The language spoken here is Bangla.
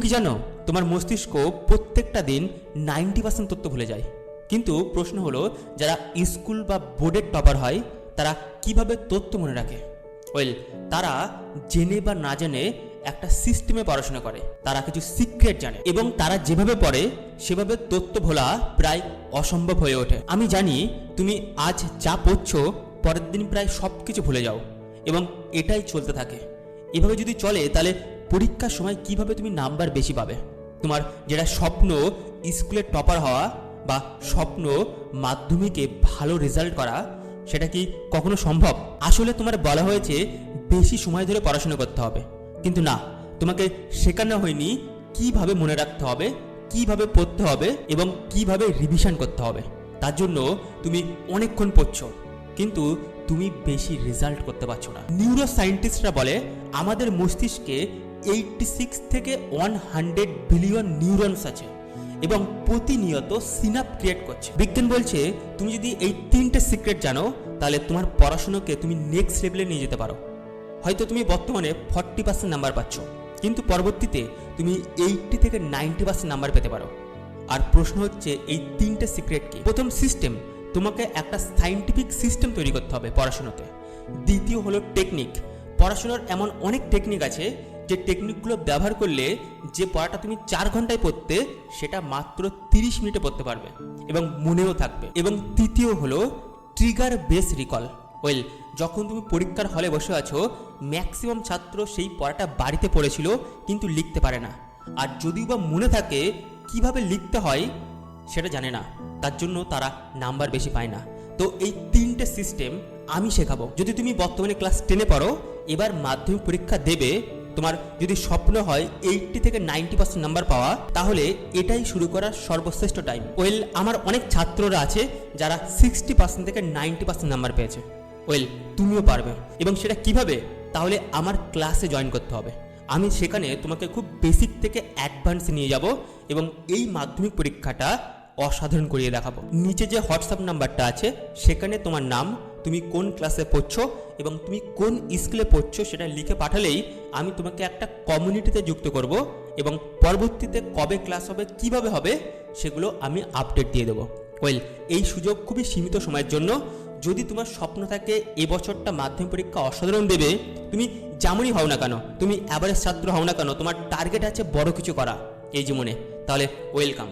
কি জানো, তোমার মস্তিষ্ক প্রত্যেকটা দিন 90% তথ্য ভুলে যায়। কিন্তু প্রশ্ন হলো, যারা স্কুল বা বোর্ডের টপার হয় তারা কিভাবে তথ্য মনে রাখে? তারা জেনে বা না জেনে একটা সিস্টেমে পড়াশোনা করে, তারা কিছু সিক্রেট জানে এবং তারা যেভাবে পড়ে সেভাবে তথ্য ভোলা প্রায় অসম্ভব হয়ে ওঠে। আমি জানি তুমি আজ যা পড়ছো পরের দিন প্রায় সব কিছু ভুলে যাও এবং এটাই চলতে থাকে। এভাবে যদি চলে তাহলে পরীক্ষার সময় কিভাবে তুমি নাম্বার বেশি পাবে? তোমার যেটা স্বপ্ন স্কুলের টপার হওয়া বা স্বপ্ন মাধ্যমিকে ভালো রেজাল্ট করা, সেটা কি কখনো সম্ভব? আসলে তোমার বলা হয়েছে বেশি সময় ধরে পড়াশোনা করতে হবে, কিন্তু না, তোমাকে শেখানো হয়নি কিভাবে মনে রাখতে হবে, কিভাবে পড়তে হবে এবং কিভাবে রিভিশন করতে হবে। তার জন্য তুমি অনেকক্ষণ পড়ছো কিন্তু তুমি বেশি রেজাল্ট করতে পারছো না। নিউরো সায়েন্টিস্টরা বলে আমাদের মস্তিষ্কে 86 থেকে 100 বিলিয়ন নিউরনস আছে এবং প্রতিনিয়ত সিনাপ ক্রিয়েট করছে। বিজ্ঞান বলছে তুমি যদি এই 3টে সিক্রেট জানো তাহলে তোমার পড়াশোনাকে তুমি নেক্সট লেভেলে নিয়ে যেতে পারো। হয়তো তুমি বর্তমানে 40% নাম্বার পাচ্ছ, কিন্তু পরবর্তীতে তুমি 80 থেকে 90% নাম্বার পেতে পারো। আর প্রশ্ন হচ্ছে এই 3টে সিক্রেট কি? প্রথম, সিস্টেম। তোমাকে একটা সায়েন্টিফিক সিস্টেম তৈরি করতে হবে পড়াশোনাতে। দ্বিতীয় হলো টেকনিক। পড়াশোনার এমন অনেক টেকনিক আছে যে টেকনিকগুলো ব্যবহার করলে যে পড়াটা তুমি 4 ঘন্টায় পড়তে সেটা মাত্র 30 মিনিটে পড়তে পারবে এবং মনেও থাকবে। এবং তৃতীয় হলো ট্রিগার বেস রিকল। যখন তুমি পরীক্ষার হলে বসে আছো, ম্যাক্সিমাম ছাত্র সেই পড়াটা বাড়িতে পড়েছিল কিন্তু লিখতে পারে না, আর যদিও বা মনে থাকে কিভাবে লিখতে হয় সেটা জানে না, তার জন্য তারা নাম্বার বেশি পায় না। তো এই 3টে সিস্টেম আমি শেখাবো। যদি তুমি বর্তমানে ক্লাস 10-এ পড়ো, এবার মাধ্যমিক পরীক্ষা দেবে, তোমার যদি স্বপ্ন হয় 80 থেকে 90% নাম্বার পাওয়া, তাহলে এটাই শুরু করার সর্বশ্রেষ্ঠ টাইম। আমার অনেক ছাত্ররা আছে যারা 60% থেকে 90% নাম্বার পেয়েছে। তুমিও পারবে। এবং সেটা কিভাবে? তাহলে আমার ক্লাসে জয়েন করতে হবে। আমি সেখানে তোমাকে খুব বেসিক থেকে অ্যাডভান্স নিয়ে যাব এবং এই মাধ্যমিক পরীক্ষাটা অসাধারণ করিয়ে দেখাবো। নিচে যে হোয়াটসঅ্যাপ নাম্বারটা আছে সেখানে তোমার নাম, তুমি কোন ক্লাসে পড়ছো এবং তুমি কোন স্কুলে পড়ছো সেটা লিখে পাঠালেই আমি তোমাকে একটা কমিউনিটিতে যুক্ত করব এবং পরবর্তীতে কবে ক্লাস হবে, কিভাবে হবে, সেগুলো আমি আপডেট দিয়ে দেবো। এই সুযোগ খুবই সীমিত সময়ের জন্য। যদি তোমার স্বপ্ন থাকে এবছরটা মাধ্যমিক পরীক্ষা অসাধারণ দেবে, তুমি যেমনই হও না কেন, তুমি অ্যাভারেজ ছাত্র হও না কেন, তোমার টার্গেট আছে বড় কিছু করা এই জীবনে, তাহলে ওয়েলকাম।